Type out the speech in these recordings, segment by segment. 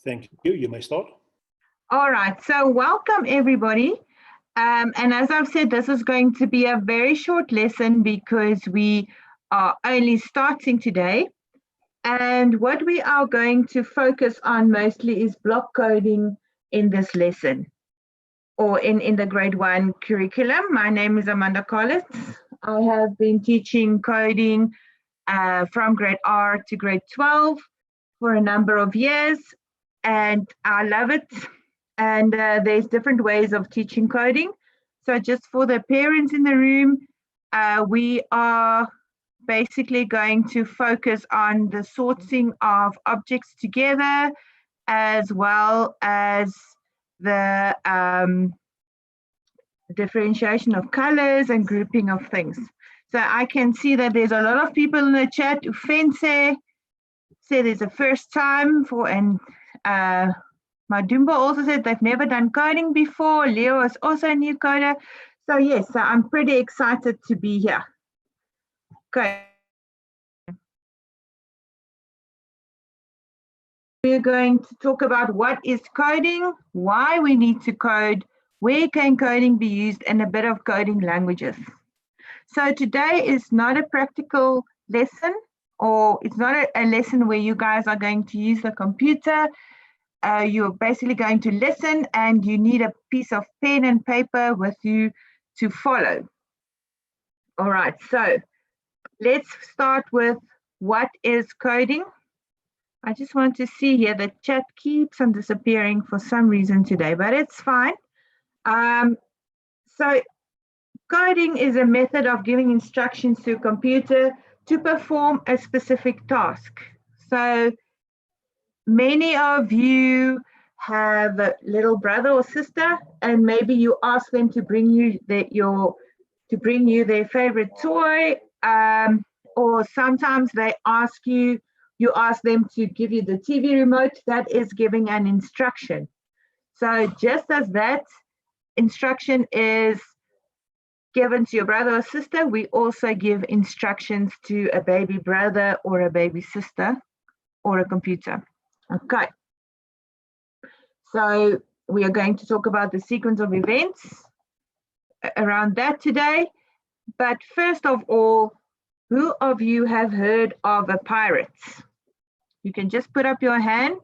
Thank you. You may start. All right, so welcome everybody. And as I've said, this is going to be a very short lesson because we are only starting today. And what we are going to focus on mostly is block coding in this lesson or in the grade 1 curriculum. My name is Amanda Collins. I have been teaching coding from grade R to grade 12 for a number of years, and I love it. And there's different ways of teaching coding. So just for the parents in the room, we are basically going to focus on the sorting of objects together, as well as the differentiation of colors and grouping of things. So I can see that there's a lot of people in the chat. Ufense said it's the first time for, and Madumba also said they've never done coding before. Leo is also a new coder. So yes, so I'm pretty excited to be here. Okay. We're going to talk about what is coding, why we need to code, where can coding be used, and a bit of coding languages. So today is not a practical lesson, or it's not a lesson where you guys are going to use the computer. You're basically going to listen, and you need a piece of pen and paper with you to follow. All right, so let's start with what is coding. I just want to see here, the chat keeps on disappearing for some reason today, but it's fine. So coding is a method of giving instructions to a computer to perform a specific task. So many of you have a little brother or sister, and maybe you ask them to bring you their favorite toy, or sometimes they ask you ask them to give you the TV remote. That is giving an instruction. So just as that instruction is given to your brother or sister, we also give instructions to a baby brother or a baby sister or a computer. Okay. So we are going to talk about the sequence of events around that today. But first of all, who of you have heard of a pirate? You can just put up your hand.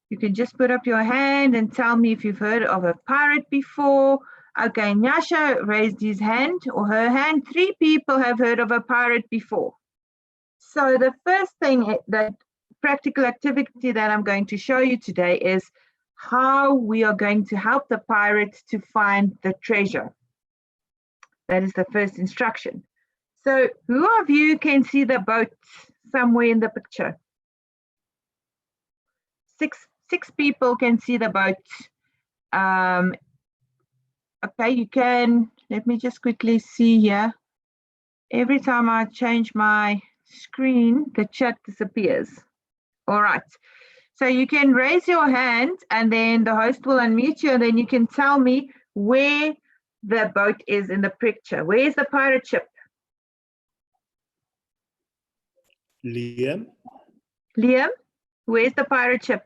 You can just put up your hand and tell me if you've heard of a pirate before. Okay, Nyasha raised his hand or her hand. 3 people have heard of a pirate before. So the first thing, that practical activity that I'm going to show you today is how we are going to help the pirate to find the treasure. That is the first instruction. So who of you can see the boat somewhere in the picture? Six people can see the boat. Okay, you can, let me just quickly see here. Every time I change my screen, the chat disappears. All right, so you can raise your hand and then the host will unmute you, and then you can tell me where the boat is in the picture. Where is the pirate ship? Liam. Liam, where's the pirate ship?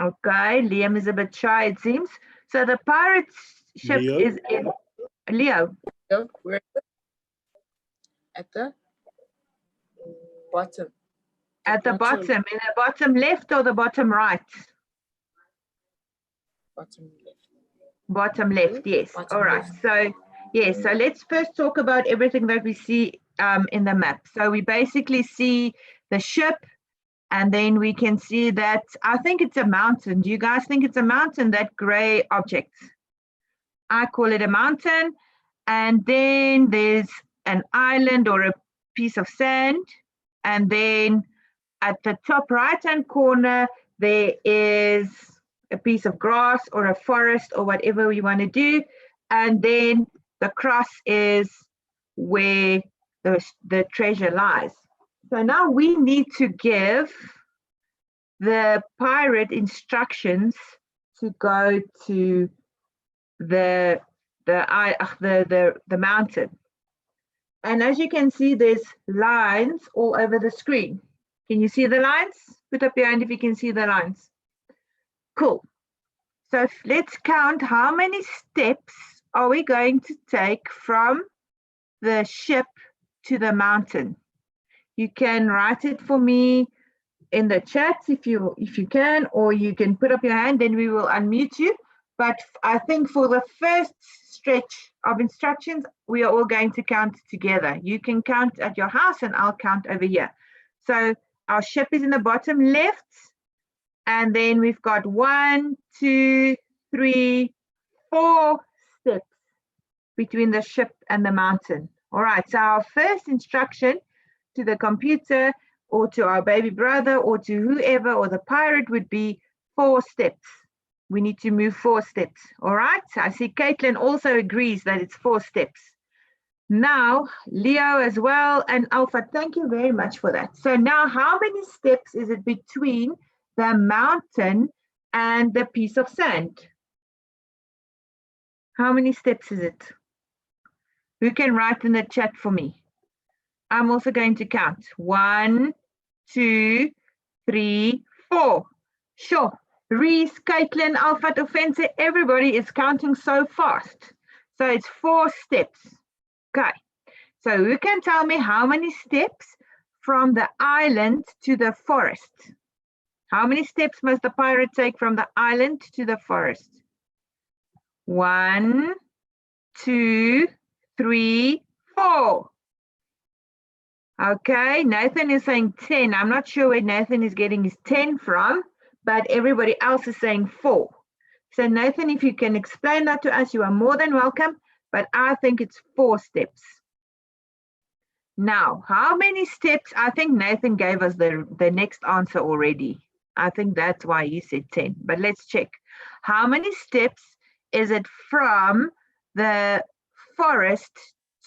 Okay, Liam is a bit shy, it seems. So the pirate ship Leo. is in Leo. Where is it? At the bottom. At the bottom, in the bottom left or the bottom right? Bottom left. Bottom left, yes. Bottom All right. left. So yes, so let's first talk about everything that we see in the map. So we basically see the ship, and then we can see that, I think it's a mountain. Do you guys think it's a mountain, that gray object? I call it a mountain. And then there's an island or a piece of sand. And then at the top right-hand corner, there is a piece of grass or a forest or whatever we want to do. And then the cross is where the treasure lies. So now we need to give the pirate instructions to go to the mountain. And as you can see, there's lines all over the screen. Can you see the lines? Put up your hand if you can see the lines. Cool. So let's count how many steps are we going to take from the ship to the mountain. You can write it for me in the chat if you can, or you can put up your hand, then we will unmute you. But I think for the first stretch of instructions, we are all going to count together. You can count at your house and I'll count over here. So our ship is in the bottom left, and then we've got 1, 2, 3, 4 steps between the ship and the mountain. All right, so our first instruction to the computer or to our baby brother or to whoever or the pirate would be 4 steps. We need to move 4 steps. All right, I see Caitlin also agrees that it's 4 steps. Now, Leo as well and Alpha, thank you very much for that. So now how many steps is it between the mountain and the piece of sand? How many steps is it? Who can write in the chat for me? I'm also going to count. 1, 2, 3, 4. Sure. Reese, Caitlin, Alfat, Offense, everybody is counting so fast. So it's 4 steps. Okay. So who can tell me how many steps from the island to the forest? How many steps must the pirate take from the island to the forest? 1, 2, 3, 4. Okay, Nathan is saying 10. I'm not sure where Nathan is getting his 10 from, but everybody else is saying 4. So Nathan, if you can explain that to us, you are more than welcome, but I think it's 4 steps. Now, how many steps? I think Nathan gave us the next answer already. I think that's why he said 10, but let's check. How many steps is it from the forest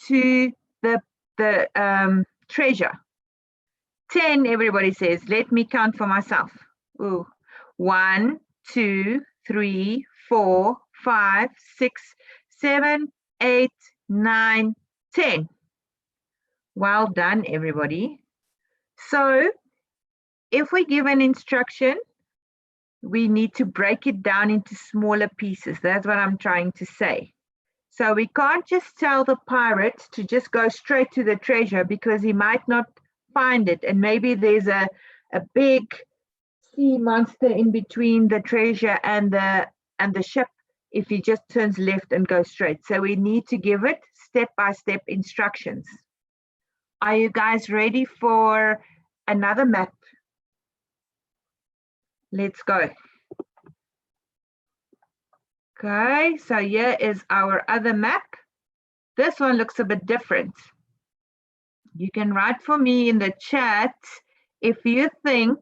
to the treasure? 10, everybody says. Let me count for myself. Ooh. 1, 2, 3, 4, 5, 6, 7, 8, 9, 10. Well done, everybody. So if we give an instruction, we need to break it down into smaller pieces. That's what I'm trying to say. So we can't just tell the pirate to just go straight to the treasure because he might not find it. And maybe there's a big sea monster in between the treasure and the ship if he just turns left and goes straight. So we need to give it step-by-step instructions. Are you guys ready for another map? Let's go. Okay, so here is our other map. This one looks a bit different. You can write for me in the chat if you think,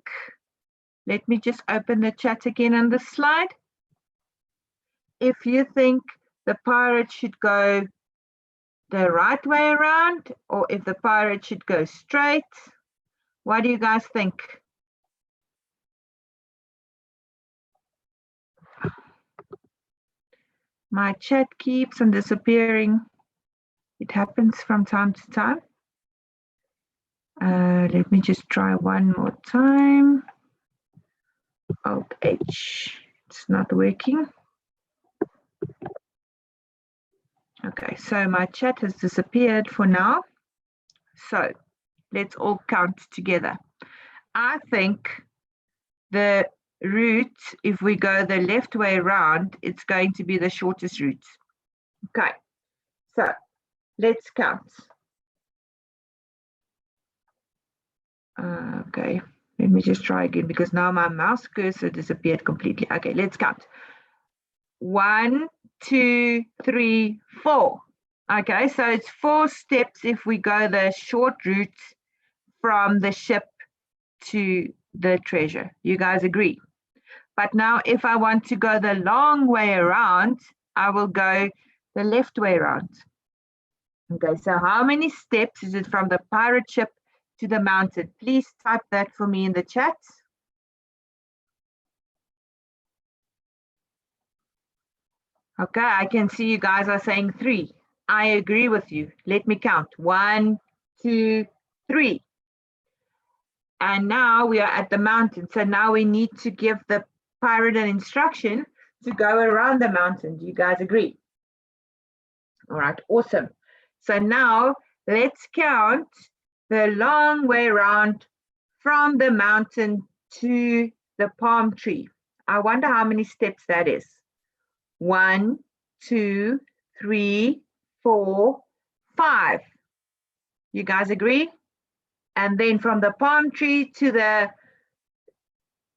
let me just open the chat again on the slide. If you think the pirate should go the right way around or if the pirate should go straight. What do you guys think? My chat keeps on disappearing. It happens from time to time. Let me just try one more time. Alt H, it's not working. Okay, so my chat has disappeared for now. So let's all count together. I think the route, if we go the left way around, it's going to be the shortest route. Okay, so let's count. Okay, let me just try again because now my mouse cursor disappeared completely. Okay, let's count. 1, 2, 3, 4. Okay, so it's 4 steps if we go the short route from the ship to the treasure. You guys agree? But now if I want to go the long way around, I will go the left way around. Okay, so how many steps is it from the pirate ship to the mountain? Please type that for me in the chat. Okay, I can see you guys are saying 3. I agree with you. Let me count. 1, 2, 3. And now we are at the mountain. So now we need to give the pirate an instruction to go around the mountain. Do you guys agree? All right, awesome. So now let's count the long way around from the mountain to the palm tree. I wonder how many steps that is. 1, 2, 3, 4, 5. You guys agree? And then from the palm tree to the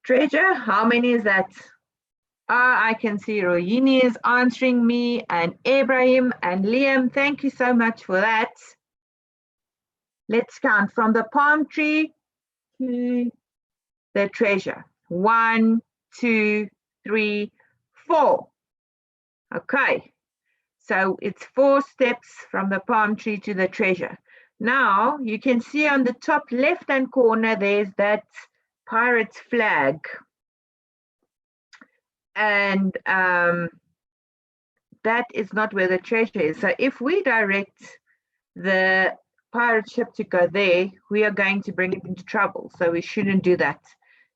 treasure, how many is that? I can see Royini is answering me, and Ibrahim and Liam. Thank you so much for that. Let's count from the palm tree to the treasure. 1, 2, 3, 4. Okay, so it's 4 steps from the palm tree to the treasure. Now you can see on the top left-hand corner, there's that pirate's flag. And that is not where the treasure is. So if we direct the pirate ship to go there, we are going to bring it into trouble. So we shouldn't do that.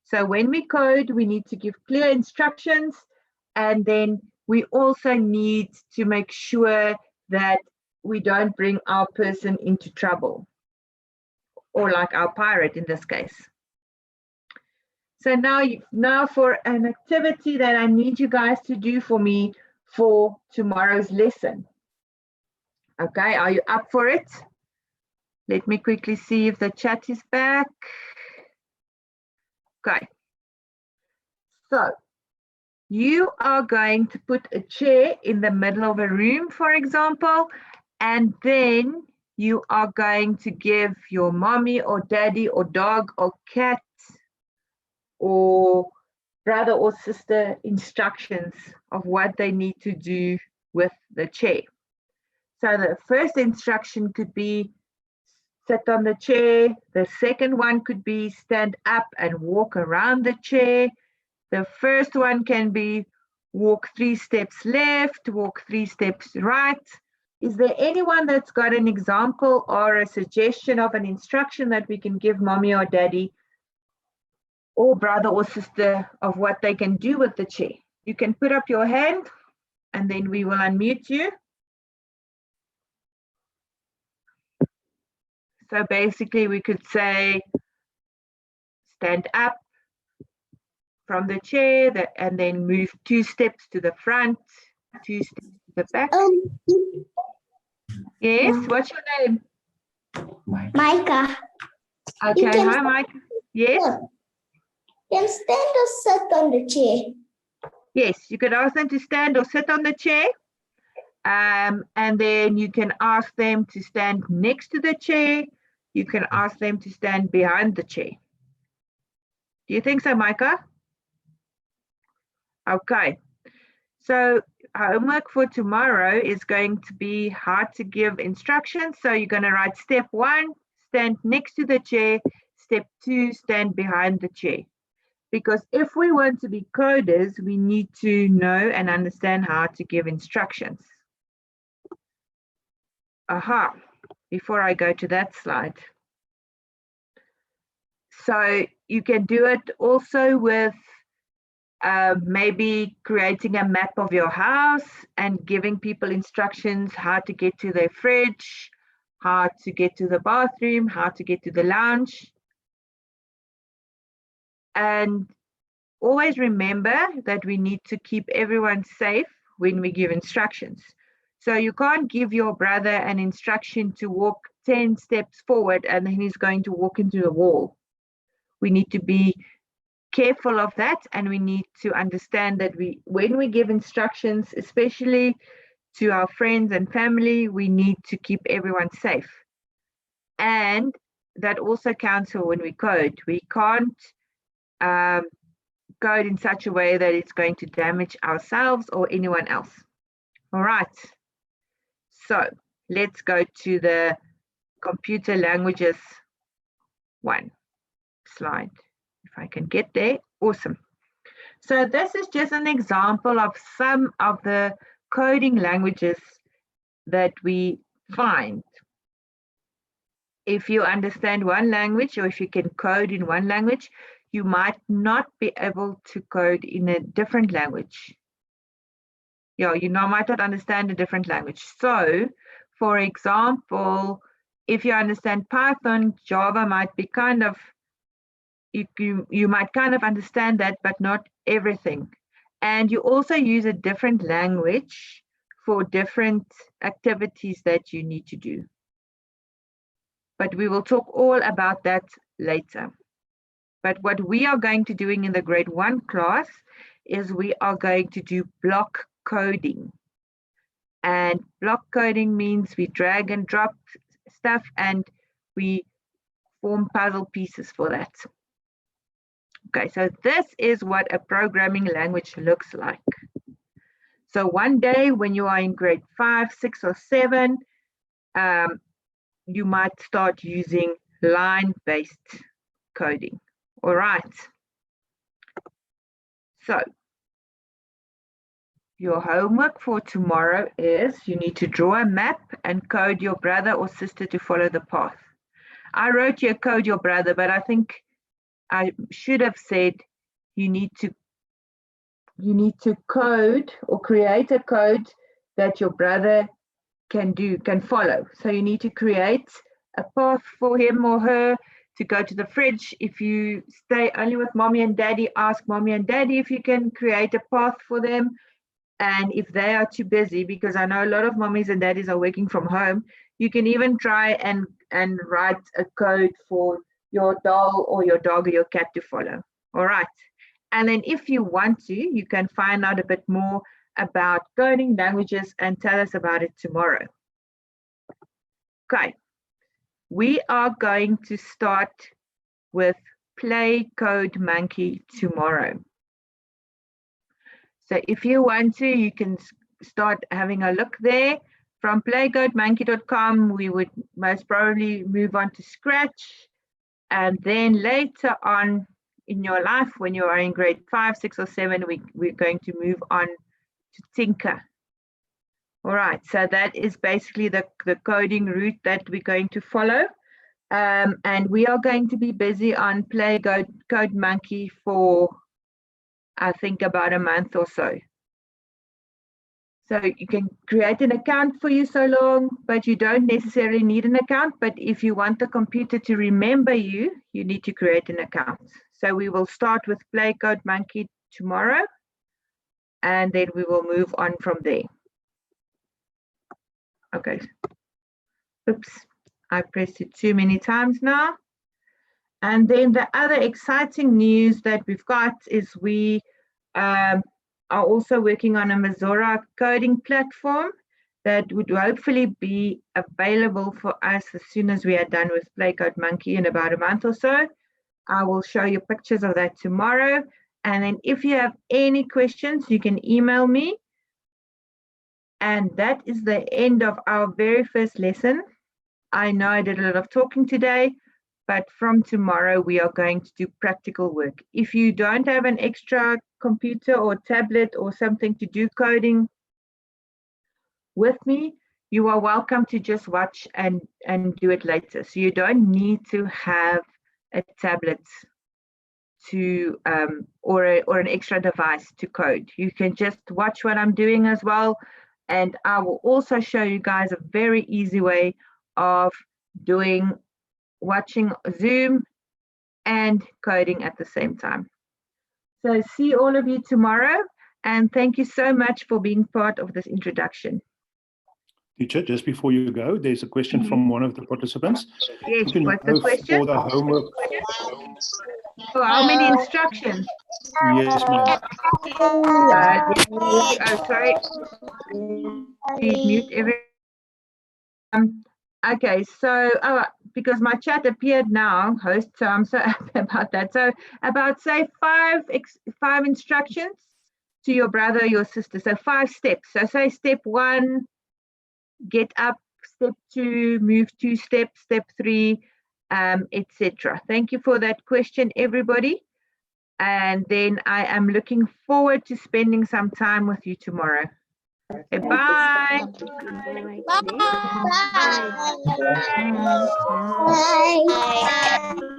So when we code, we need to give clear instructions, and then we also need to make sure that we don't bring our person into trouble, or like our pirate in this case. So now for an activity that I need you guys to do for me for tomorrow's lesson. Okay, are you up for it? Let me quickly see if the chat is back. Okay. So you are going to put a chair in the middle of a room, for example, and then you are going to give your mommy or daddy or dog or cat or brother or sister instructions of what they need to do with the chair. So the first instruction could be sit on the chair. The second one could be stand up and walk around the chair. The first one can be walk 3 steps left, walk 3 steps right. Is there anyone that's got an example or a suggestion of an instruction that we can give mommy or daddy or brother or sister of what they can do with the chair? You can put up your hand and then we will unmute you. So basically we could say stand up from the chair and then move 2 steps to the front, 2 steps to the back. Yes, what's your name? Micah. Okay, hi Mike. Yes? Can stand or sit on the chair? Yes, you could ask them to stand or sit on the chair. And then you can ask them to stand next to the chair. You can ask them to stand behind the chair. Do you think so, Micah? Okay. So homework for tomorrow is going to be how to give instructions. So you're going to write step 1, stand next to the chair. Step 2, stand behind the chair. Because if we want to be coders, we need to know and understand how to give instructions. Aha, before I go to that slide. So you can do it also with maybe creating a map of your house and giving people instructions how to get to their fridge, how to get to the bathroom, how to get to the lounge. And always remember that we need to keep everyone safe when we give instructions. So you can't give your brother an instruction to walk 10 steps forward and then he's going to walk into a wall. We need to be careful of that, and we need to understand that when we give instructions, especially to our friends and family, we need to keep everyone safe. And that also counts for when we code. We can't code in such a way that it's going to damage ourselves or anyone else. All right. So let's go to the computer languages one slide. If I can get there, awesome. So this is just an example of some of the coding languages that we find if you understand one language, or if you can code in one language, you might not be able to code in a different language. Yeah, you might not understand a different language. So, for example, if you understand Python, Java might be kind of, you might kind of understand that, but not everything. And you also use a different language for different activities that you need to do. But we will talk all about that later. But what we are going to doing in the grade 1 class is we are going to do block coding. And block coding means we drag and drop stuff and we form puzzle pieces for that. Okay, so this is what a programming language looks like. So one day when you are in grade 5, 6, or 7, you might start using line-based coding. All right. So your homework for tomorrow is you need to draw a map and code your brother or sister to follow the path. I wrote here code your brother, but I think I should have said you need to code or create a code that your brother can follow. So you need to create a path for him or her to go to the fridge. If you stay only with mommy and daddy, ask mommy and daddy if you can create a path for them. And if they are too busy, because I know a lot of mommies and daddies are working from home, you can even try and write a code for your doll or your dog or your cat to follow. All right. And then if you want to, you can find out a bit more about coding languages and tell us about it tomorrow. Okay. We are going to start with Play Code Monkey tomorrow. So if you want to, you can start having a look there. From playcodemonkey.com, we would most probably move on to Scratch. And then later on in your life, when you are in grade 5, 6, or 7, we're going to move on to Tinker. All right, so that is basically the coding route that we're going to follow. And we are going to be busy on Play Code Monkey for, I think, about a month or so. So you can create an account for you so long, but you don't necessarily need an account. But if you want the computer to remember you, you need to create an account. So we will start with Play Code Monkey tomorrow, and then we will move on from there. Okay. Oops, I pressed it too many times now. And then the other exciting news that we've got is we are also working on a Mozilla coding platform that would hopefully be available for us as soon as we are done with Play Code Monkey in about a month or so. I will show you pictures of that tomorrow. And then if you have any questions, you can email me. And that is the end of our very first lesson. I know I did a lot of talking today, but from tomorrow we are going to do practical work. If you don't have an extra computer or tablet or something to do coding with me, you are welcome to just watch and do it later. So you don't need to have a tablet to or an extra device to code. You can just watch what I'm doing as well. And I will also show you guys a very easy way of watching Zoom and coding at the same time. So see all of you tomorrow, and thank you so much for being part of this introduction. Teacher, just before you go, there's a question from one of the participants. Yes, what's the question? For the homework. Oh, how many instructions? Yes, ma'am. Oh, sorry. Please mute everyone. Okay, so because my chat appeared now, host, so I'm so happy about that. So about, say, five instructions to your brother or your sister. So 5 steps. So say step 1, get up. Step 2, move 2 steps. Step 3, etc. Thank you for that question, everybody. And then I am looking forward to spending some time with you tomorrow. Goodbye. Bye. Bye.